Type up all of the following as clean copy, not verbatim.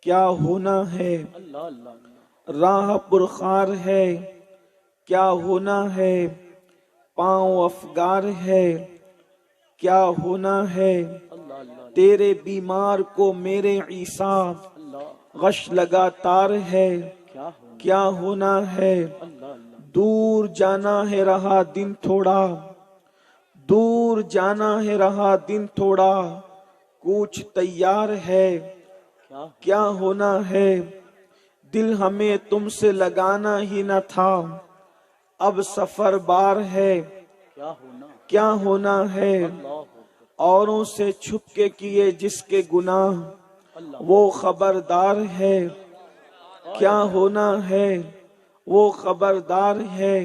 کیا ہونا ہے، راہ پرخار ہے کیا ہونا ہے، پاؤں افگار ہے کیا ہونا ہے، تیرے بیمار کو میرے عیسیٰ غش لگاتار ہے کیا ہونا ہے، دور جانا ہے رہا دن تھوڑا، دور جانا ہے رہا دن تھوڑا، کوچ تیار ہے کیا ہونا ہے، دل ہمیں تم سے لگانا ہی نہ تھا، اب سفر بار ہے کیا ہونا ہے، اوروں سے چھپ کے کیے جس کے گناہ وہ خبردار ہے کیا ہونا ہے، وہ خبردار ہے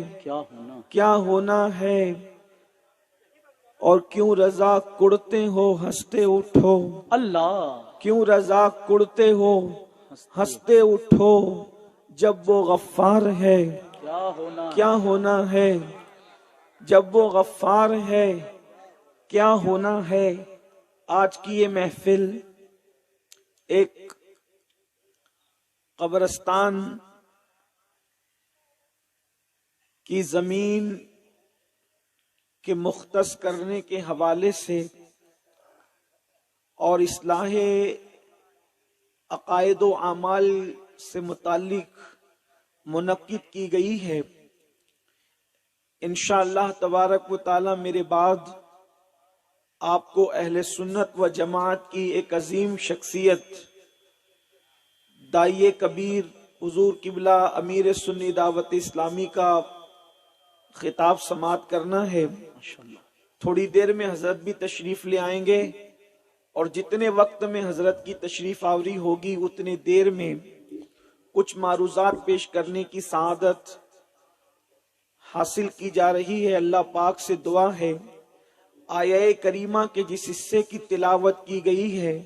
کیا ہونا ہے، اور کیوں رضا کڑتے ہو ہنستے اٹھو، کیوں رضا کڑتے ہو ہنستے اٹھو، جب وہ غفار ہے کیا ہونا ہے، جب وہ غفار ہے کیا ہونا ہے۔ آج کی یہ محفل ایک قبرستان کی زمین کے مختص کرنے کے حوالے سے اور اصلاح عقائد و اعمال سے متعلق منعقد کی گئی ہے۔ انشاءاللہ تبارک و تعالی میرے بعد آپ کو اہل سنت و جماعت کی ایک عظیم شخصیت داعیہ کبیر حضور قبلہ امیر سنی دعوت اسلامی کا خطاب سماعت کرنا ہے۔ تھوڑی دیر میں حضرت بھی تشریف لے آئیں گے، اور جتنے وقت میں حضرت کی تشریف آوری ہوگی اتنے دیر میں کچھ معروضات پیش کرنے کی سعادت حاصل کی جا رہی ہے۔ اللہ پاک سے دعا ہے آیہ کریمہ کے جس حصے کی تلاوت کی گئی ہے،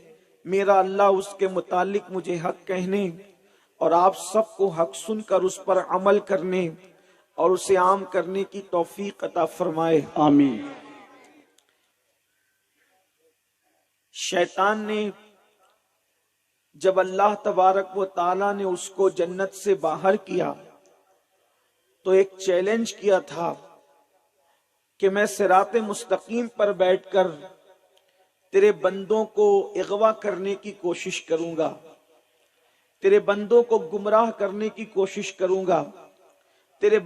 میرا اللہ اس کے متعلق مجھے حق کہنے اور آپ سب کو حق سن کر اس پر عمل کرنے اور اسے عام کرنے کی توفیق عطا فرمائے، آمین۔ شیطان نے جب اللہ تبارک و تعالی نے اس کو جنت سے باہر کیا تو ایک چیلنج کیا تھا کہ میں صراط مستقیم پر بیٹھ کر تیرے بندوں کو اغوا کرنے کی کوشش کروں گا، تیرے بندوں کو گمراہ کرنے کی کوشش کروں گا، تیرے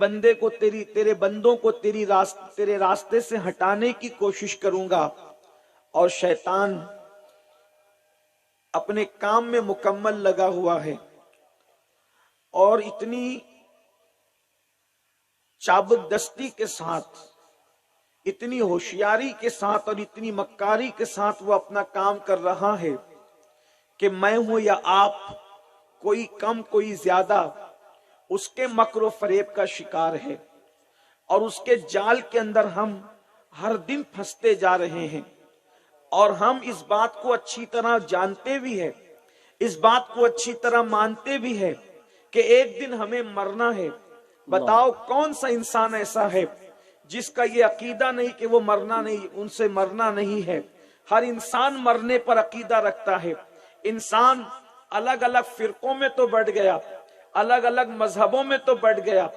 بندوں کو تیرے راستے سے ہٹانے کی کوشش کروں گا، اور شیطان اپنے کام میں مکمل لگا ہوا ہے، اور اتنی چابک دستی کے ساتھ، اتنی ہوشیاری کے ساتھ اور اتنی مکاری کے ساتھ وہ اپنا کام کر رہا ہے کہ میں ہوں یا آپ، کوئی کم کوئی زیادہ، اس کے مکر و فریب کا شکار ہے، اور اس کے جال کے اندر ہم ہر دن پھنستے جا رہے ہیں، اور ہم اس بات کو اچھی طرح جانتے بھی ہیں، اس بات کو اچھی طرح مانتے بھی ہیں کہ ایک دن ہمیں مرنا ہے۔ بتاؤ کون سا انسان ایسا ہے جس کا یہ عقیدہ نہیں کہ وہ مرنا نہیں، ان سے مرنا نہیں ہے۔ ہر انسان مرنے پر عقیدہ رکھتا ہے۔ انسان الگ الگ فرقوں میں تو بٹ گیا، الگ الگ مذہبوں میں تو بٹ گیا،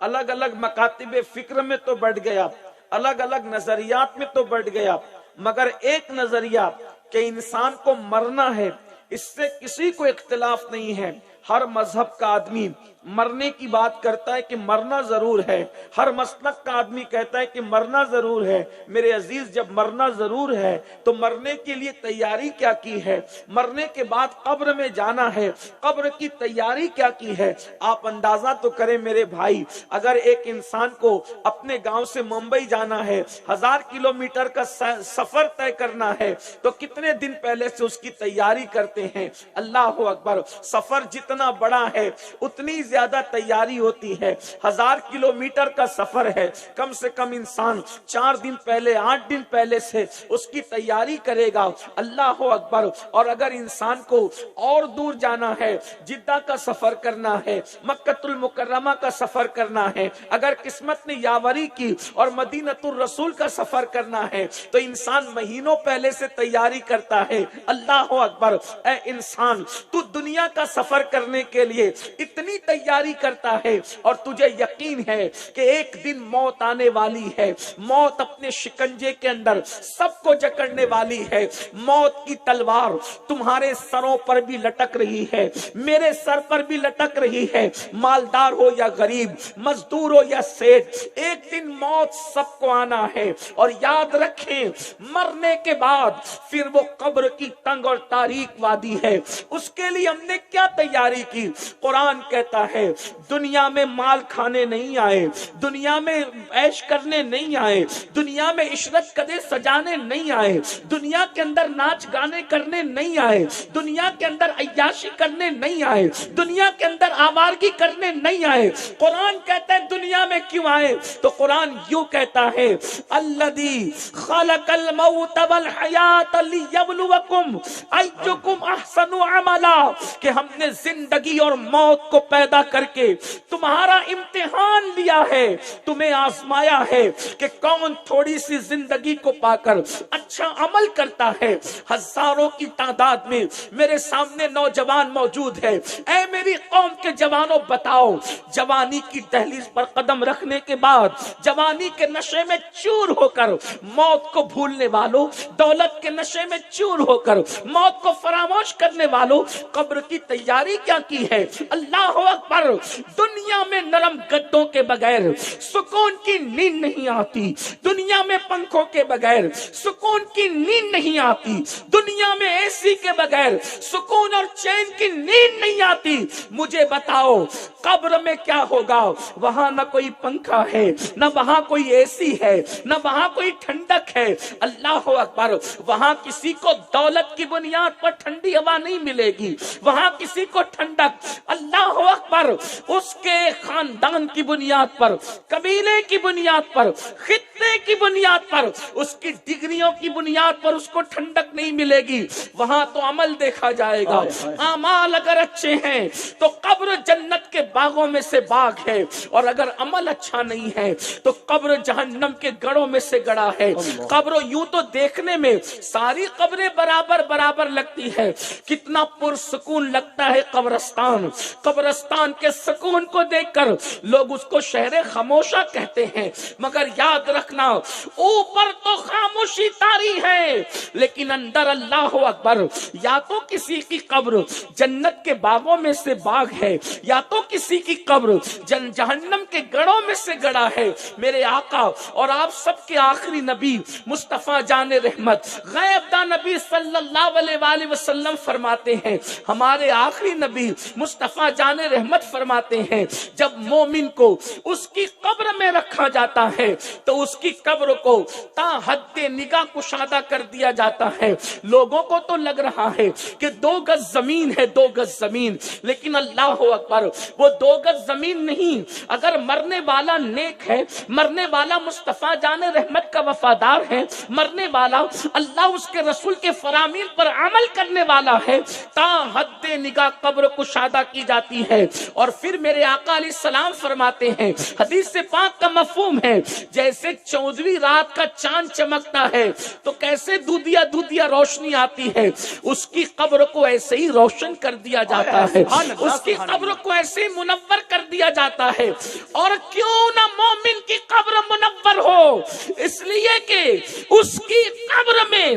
الگ الگ مکاتب فکر میں تو بٹ گیا، الگ الگ نظریات میں تو بٹ گیا، مگر ایک نظریہ کہ انسان کو مرنا ہے، اس سے کسی کو اختلاف نہیں ہے۔ ہر مذہب کا آدمی مرنے کی بات کرتا ہے کہ مرنا ضرور ہے، ہر مسلک کا آدمی کہتا ہے کہ مرنا ضرور ہے۔ میرے عزیز، جب مرنا ضرور ہے تو مرنے کے لیے تیاری کیا کی ہے؟ مرنے کے بعد قبر میں جانا ہے، قبر کی تیاری کیا کی ہے؟ آپ اندازہ تو کریں میرے بھائی، اگر ایک انسان کو اپنے گاؤں سے ممبئی جانا ہے، 1000 کلومیٹر کا سفر طے کرنا ہے، تو کتنے دن پہلے سے اس کی تیاری کرتے ہیں؟ اللہ اکبر۔ سفر جتنا جتنا بڑا ہے اتنی زیادہ تیاری ہوتی ہے. 1000 کلومیٹر کا سفر ہے, کم سے کم انسان 4 دن پہلے 8 دن پہلے سے اس کی تیاری کرے گا. اللہ اکبر. اور اگر انسان کو اور دور جانا ہے, جدہ کا سفر کرنا ہے, مکہ المکرمہ کا سفر کرنا ہے, اگر قسمت نے یاوری کی اور مدینۃ الرسول کا سفر کرنا ہے تو انسان مہینوں پہلے سے تیاری کرتا ہے. اللہ اکبر. اے انسان, تو دنیا کا سفر کرنے کے لیے اتنی تیاری کرتا ہے اور تجھے یقین ہے کہ ایک دن موت آنے والی ہے, موت اپنے شکنجے کے اندر سب کو جکڑنے والی ہے. موت کی تلوار تمہارے سروں پر بھی لٹک رہی ہے, میرے سر پر بھی لٹک رہی ہے, مالدار ہو یا غریب, مزدور ہو یا سیٹ, ایک دن موت سب کو آنا ہے. اور یاد رکھیں, مرنے کے بعد پھر وہ قبر کی تنگ اور تاریک وادی ہے. اس کے لیے ہم نے کیا تیاری کی؟ قرآن کہتا ہے دنیا میں مال کھانے نہیں آئے, دنیا میں عیش کرنے نہیں آئے, دنیا میں عشرت قدے سجانے نہیں آئے, دنیا کے اندر ناچ گانے کرنے نہیں آئے, دنیا کے اندر عیاشی کرنے نہیں آئے, دنیا کے اندر آوارگی کرنے نہیں آئے. قرآن کہتا ہے دنیا میں کیوں آئے؟ تو قرآن یوں کہتا ہے الذی خلق الموت والحیات لیبلوکم ایکم احسن عملا, کہ ہم نے زندگی اور موت کو پیدا کر کے تمہارا امتحان لیا ہے, تمہیں آزمایا ہے کہ کون تھوڑی سی زندگی کو پا کر اچھا عمل کرتا ہے. ہزاروں کی تعداد میں میرے سامنے نوجوان موجود ہے. اے میری قوم کے جوانوں, بتاؤ, جوانی کی دہلیز پر قدم رکھنے کے بعد, جوانی کے نشے میں چور ہو کر موت کو بھولنے والوں, دولت کے نشے میں چور ہو کر موت کو فراموش کرنے والوں, قبر کی تیاری کیا کی ہے؟ اللہ اکبر. دنیا میں نرم گدوں کے بغیر سکون کی نیند نہیں آتی, دنیا میں پنکھوں کے بغیر سکون کی نیند نہیں آتی, دنیا میں اے سی کے بغیر سکون اور چین کی نیند نہیں آتی. مجھے بتاؤ قبر میں کیا ہوگا؟ وہاں نہ کوئی پنکھا ہے, نہ وہاں کوئی اے سی ہے, نہ وہاں کوئی ٹھنڈک ہے. اللہ اکبر. وہاں کسی کو دولت کی بنیاد پر ٹھنڈی ہوا نہیں ملے گی, وہاں کسی کو ٹھنڈک, اللہ اکبر, اس کے خاندان کی بنیاد پر, قبیلے کی بنیاد پر, خطے کی بنیاد پر, اس کی ڈگریوں کی بنیاد پر اس کو ٹھنڈک نہیں ملے گی. وہاں تو عمل دیکھا جائے گا. اعمال اگر اچھے ہیں تو قبر جنت کے باغوں میں سے باغ ہے, اور اگر عمل اچھا نہیں ہے تو قبر جہنم کے گڑھوں میں سے گڑھا ہے. قبر یوں تو دیکھنے میں ساری قبریں برابر برابر لگتی ہے, کتنا پرسکون لگتا ہے قبرستان. قبرستان کے سکون کو دیکھ کر لوگ اس کو شہر خاموشہ کہتے ہیں, مگر یاد رکھنا اوپر تو خاموشی طاری ہے لیکن اندر اللہ اکبر. یا تو کسی کی قبر جنت کے باغوں میں سے باغ ہے, یا تو کسی کی قبر جہنم کے گڑھوں میں سے گڑھا ہے. میرے آقا اور آپ سب کے آخری نبی مصطفیٰ جان رحمت غیب داں نبی صلی اللہ علیہ وآلہ وسلم فرماتے ہیں, ہمارے آخری نبی مصطفیٰ جان رحمت فرماتے ہیں جب مومن کو اس کی قبر میں رکھا جاتا ہے تو اس کی قبر کو تا حد نگاہ کشادہ کر دیا جاتا ہے. لوگوں کو تو لگ رہا ہے کہ 2 گز زمین ہے, 2 گز زمین, لیکن اللہ اکبر وہ 2 گز زمین نہیں. اگر مرنے والا نیک ہے, مرنے والا مصطفیٰ جان رحمت کا وفادار ہے, مرنے والا اللہ اس کے رسول کے فرامین پر عمل کرنے والا ہے, تا حد نگاہ قبر کشادہ کی جاتی ہے. اور پھر میرے آقا علیہ السلام فرماتے ہیں, حدیث پاک کا مفہوم ہے, جیسے 14ویں رات کا چاند چمکتا ہے تو کیسے دودھیا دودھیا روشنی آتی ہے, اس کی قبر کو ایسے ہی روشن کر دیا جاتا ہے, اس کی قبر کو ایسے منور کر دیا جاتا ہے. اور کیوں نہ مومن کی قبر منور ہو, اس لیے کہ اس کی قبر میں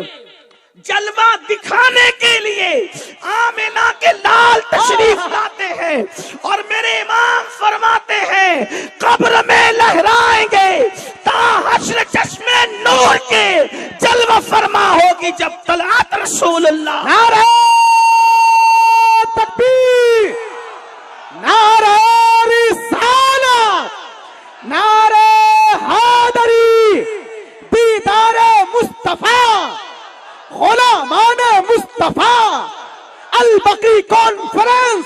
جلوہ دکھانے کے لیے آمنہ کے لال تشریف لاتے ہیں, اور میرے امام فرماتے ہیں قبر میں لہرائیں گے تا حشر چشم نور کے جلوہ فرما ہوگی جب طلعت رسول اللہ. نعرہ تکبیر, نعرہ رسالت, نعرہ حیدری, دیدار مصطفیٰ, غلامان مصطفیٰ, البقی کانفرنس,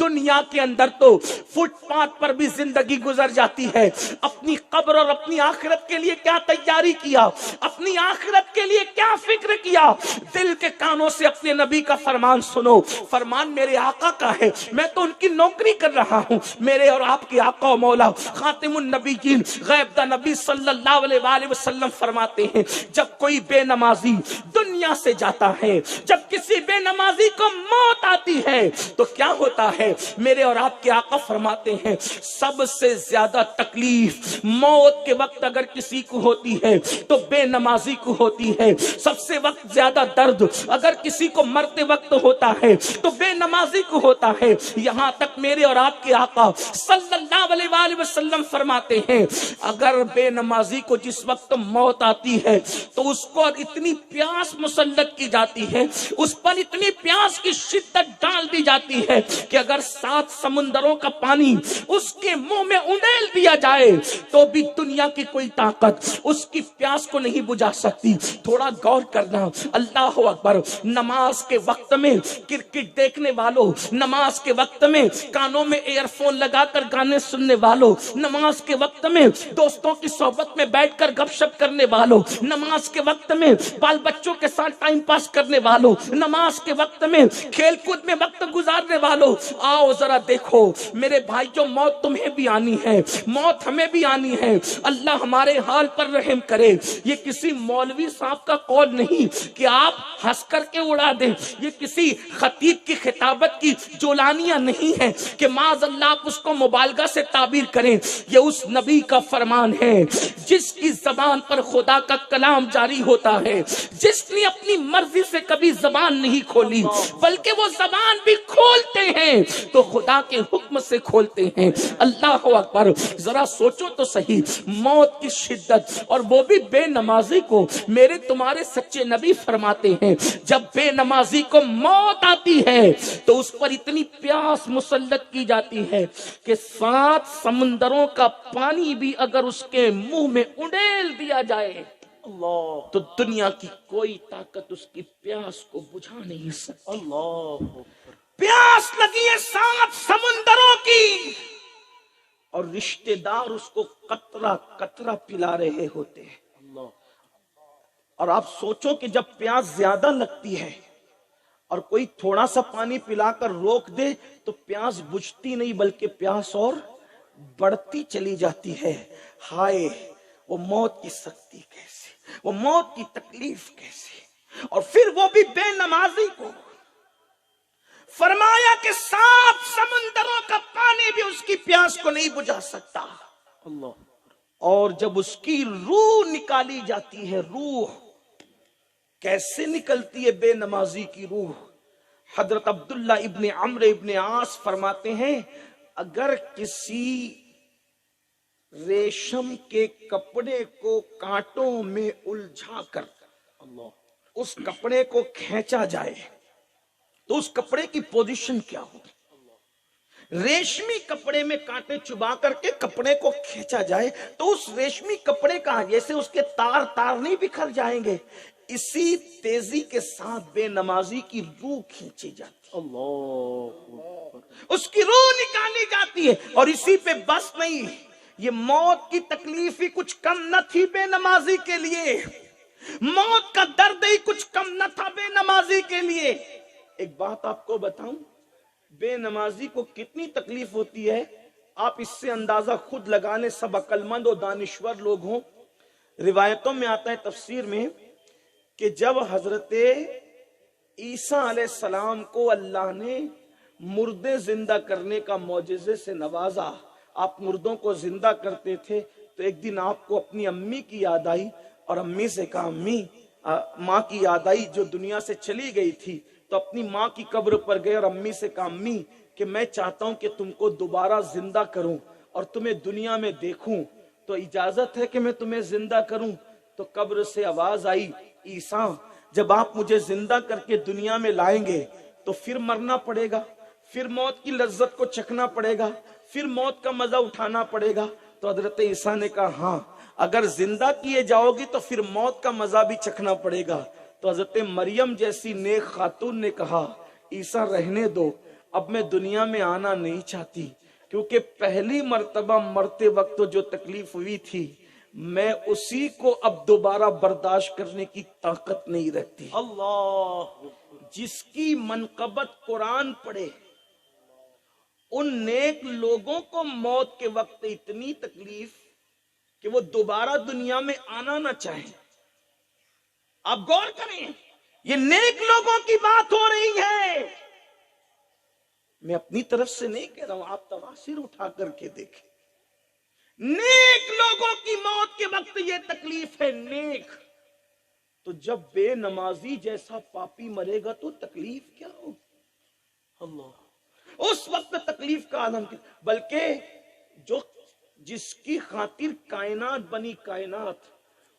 دنیا کے اندر تو فٹ پاتھ پر بھی زندگی گزر جاتی ہے، اپنی قبر اور اپنی آخرت کے لیے کیا تیاری کیا، اپنی آخرت کے لیے کیا فکر کیا؟ دل کے کانوں سے اپنے نبی کا فرمان سنو، فرمان میرے آقا کا ہے، میں تو ان کی نوکری کر رہا ہوں، میرے اور آپ کے آقا و مولا خاتم النبیین غیب دا نبی صلی اللہ علیہ وآلہ وسلم فرماتے ہیں جب کوئی بے نمازی دنیا سے جاتا ہے، جب کسی بے نمازی کو موت آتی ہے تو کیا ہوتا ہے؟ میرے اور آپ کے آقا فرماتے ہیں سب سے زیادہ تکلیف موت کے وقت اگر کسی کو ہوتی ہے تو بے نمازی کو ہوتی ہے، سب سے وقت زیادہ درد اگر کسی کو مرتے وقت ہوتا ہے تو بے نمازی کو ہوتا ہے۔ یہاں تک میرے اور آپ کے آقا صلی اللہ علیہ وآلہ وسلم فرماتے ہیں اگر بے نمازی کو جس وقت موت آتی ہے تو اس کو اتنی پیاس مسلط کی جاتی ہے، اس پر اتنی پیاس کی شدت ڈال دی جاتی ہے کہ اگر 7 سمندروں کا پانی اس کے منہ میں انڈیل دیا جائے تو بھی دنیا کی کوئی طاقت اس کی پیاس کو نہیں بجھا سکتی۔ تھوڑا غور کرنا، اللہ اکبر، نماز کے وقت میں کرکٹ دیکھنے والوں، نماز کے وقت میں کانوں میں ایئر فون لگا کر گانے سننے والوں، نماز کے وقت میں دوستوں کی صحبت میں بیٹھ کر گپ شپ کرنے والوں، نماز کے وقت میں بال بچوں کے ساتھ ٹائم پاس کرنے والوں، نماز کے وقت میں کھیل کود میں وقت گزارنے والوں، آؤ ذرا دیکھو میرے بھائیوں، موت تمہیں بھی آنی ہے، موت ہمیں بھی آنی ہے، اللہ ہمارے حال پر رحم کرے۔ یہ کسی مولوی صاحب کا قول نہیں کہ آپ ہنس کر کے اڑا دیں، یہ کسی خطیب کی خطابت کی جولانیاں نہیں ہے کہ معاذ اللہ آپ اس کو مبالغہ سے تعبیر کریں، یہ اس نبی کا فرمان ہے جس کی زبان پر خدا کا کلام جاری ہوتا ہے، جس نے اپنی مرضی سے کبھی زبان نہیں کھولی بلکہ وہ زبان بھی کھولتے ہیں تو خدا کے حکم سے کھولتے ہیں۔ اللہ اکبر، ذرا سوچو تو صحیح، موت کی شدت، اور وہ بھی بے نمازی کو۔ میرے تمہارے سچے نبی فرماتے ہیں جب بے نمازی کو موت آتی ہے تو اس پر اتنی پیاس مسلط کی جاتی ہے کہ 7 سمندروں کا پانی بھی اگر اس کے منہ میں انڈیل دیا جائے اللہ تو دنیا کی کوئی طاقت اس کی پیاس کو بجھا نہیں سکتی۔ اللہ پیاس لگی ہے 7 سمندروں کی اور رشتہ دار اس کو قطرہ قطرہ پلا رہے ہوتے ہیں۔ اللہ، اور آپ سوچو کہ جب پیاس زیادہ لگتی ہے اور کوئی تھوڑا سا پانی پلا کر روک دے تو پیاس بجھتی نہیں بلکہ پیاس اور بڑھتی چلی جاتی ہے۔ ہائے وہ موت کی سختی کیسی، وہ موت کی تکلیف کیسی، اور پھر وہ بھی بے نمازی کو فرمایا کہ 7 سمندروں کا پانی بھی اس کی پیاس کو نہیں بجھا سکتا۔ اللہ، اور جب اس کی روح نکالی جاتی ہے، روح کیسے نکلتی ہے بے نمازی کی روح؟ حضرت عبداللہ ابن عمرو ابن عاص فرماتے ہیں اگر کسی ریشم کے کپڑے کو کانٹوں میں الجھا کر اس کپڑے کو کھینچا جائے تو اس کپڑے کی پوزیشن کیا ہوگی؟ ریشمی کپڑے میں کانٹے چبا کر کے کپڑے کو کھینچا جائے تو اس ریشمی کپڑے کا جیسے اس کے تار تار نہیں بکھر جائیں گے، اسی تیزی کے ساتھ بے نمازی کی روح کھینچی جاتی ہے، اللہ اس کی روح نکالی جاتی ہے۔ اور اسی پہ بس نہیں، یہ موت کی تکلیف ہی کچھ کم نہ تھی بے نمازی کے لیے، موت کا درد ہی کچھ کم نہ تھا بے نمازی کے لیے۔ ایک بات آپ کو بتاؤں، بے نمازی کو کتنی تکلیف ہوتی ہے آپ اس سے اندازہ خود لگا لیں، سب عقل مند و دانشور لوگ ہوں۔ روایتوں میں آتا ہے تفسیر میں کہ جب حضرت عیسیٰ علیہ السلام کو اللہ نے مردے زندہ کرنے کا معجزے سے نوازا، آپ مردوں کو زندہ کرتے تھے، تو ایک دن آپ کو اپنی امی کی یاد آئی اور امی سے کہا امی، ماں کی یاد آئی جو دنیا سے چلی گئی تھی، تو اپنی ماں کی قبر پر گئے اور امی سے کہا امی کہ میں چاہتا ہوں کہ تم کو دوبارہ زندہ کروں اور تمہیں دنیا میں دیکھوں، تو اجازت ہے کہ میں تمہیں زندہ کروں؟ تو قبر سے آواز آئی عیسیٰ جب آپ مجھے زندہ کر کے دنیا میں لائیں گے تو پھر مرنا پڑے گا، پھر موت کی لذت کو چکھنا پڑے گا، پھر موت کا مزہ اٹھانا پڑے گا۔ تو حضرت عیسیٰ نے کہا ہاں اگر زندہ کیے جاؤ گی تو پھر موت کا مزہ بھی چکھنا پڑے گا۔ تو حضرت مریم جیسی نیک خاتون نے کہا عیسیٰ رہنے دو، اب میں دنیا میں آنا نہیں چاہتی، کیونکہ پہلی مرتبہ مرتے وقت تو جو تکلیف ہوئی تھی میں اسی کو اب دوبارہ برداشت کرنے کی طاقت نہیں رکھتی۔ اللہ، جس کی منقبت قرآن پڑھے ان نیک لوگوں کو موت کے وقت اتنی تکلیف کہ وہ دوبارہ دنیا میں آنا نہ چاہیں۔ آپ غور کریں، یہ نیک لوگوں کی بات ہو رہی ہے، میں اپنی طرف سے نہیں کہہ رہا ہوں، آپ تواصر اٹھا کر کے دیکھیں۔ نیک لوگوں کی موت کے وقت یہ تکلیف ہے، نیک تو جب بے نمازی جیسا پاپی مرے گا تو تکلیف کیا ہوگی؟ اللہ، اس وقت تکلیف کا عالم کیا، بلکہ جس کی خاطر کائنات بنی، کائنات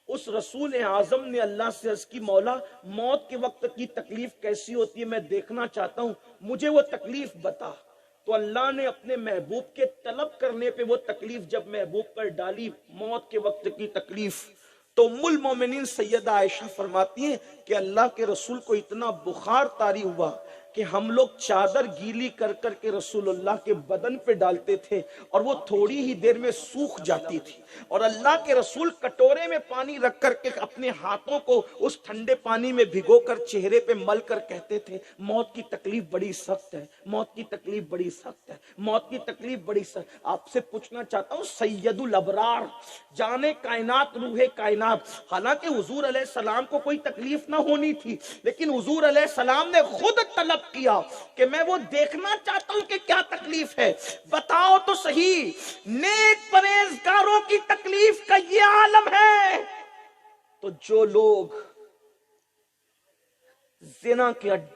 اس رسول اعظم نے اللہ سے عرض کی، مولا موت کے وقت کی تکلیف کیسی ہوتی ہے، میں دیکھنا چاہتا ہوں، مجھے وہ تکلیف بتا۔ تو اللہ نے اپنے محبوب کے طلب کرنے پہ وہ تکلیف جب محبوب پر ڈالی، موت کے وقت کی تکلیف، تو ام المومنین سیدہ عائشہ فرماتی ہیں کہ اللہ کے رسول کو اتنا بخار طاری ہوا کہ ہم لوگ چادر گیلی کر کر کے رسول اللہ کے بدن پہ ڈالتے تھے اور وہ تھوڑی ہی دیر میں سوکھ جاتی تھی، اور اللہ کے رسول کٹورے میں پانی رکھ کر کے اپنے ہاتھوں کو اس ٹھنڈے پانی میں بھگو کر چہرے پہ مل کر کہتے تھے، موت کی تکلیف بڑی سخت ہے، موت کی تکلیف بڑی سخت ہے، موت کی تکلیف بڑی سخت۔ آپ سے پوچھنا چاہتا ہوں، سید الابرار، جانے کائنات، روح کائنات، حالانکہ حضور علیہ السلام کو کوئی تکلیف نہ ہونی تھی، لیکن حضور علیہ السلام نے خود طلب کیا کہ میں وہ دیکھنا چاہتا ہوں کہ کیا تکلیف ہے، بتاؤ تو صحیح۔ نیک پرہیزگاروں کی تکلیف کا یہ عالم ہے، تو جو لوگ زنا کے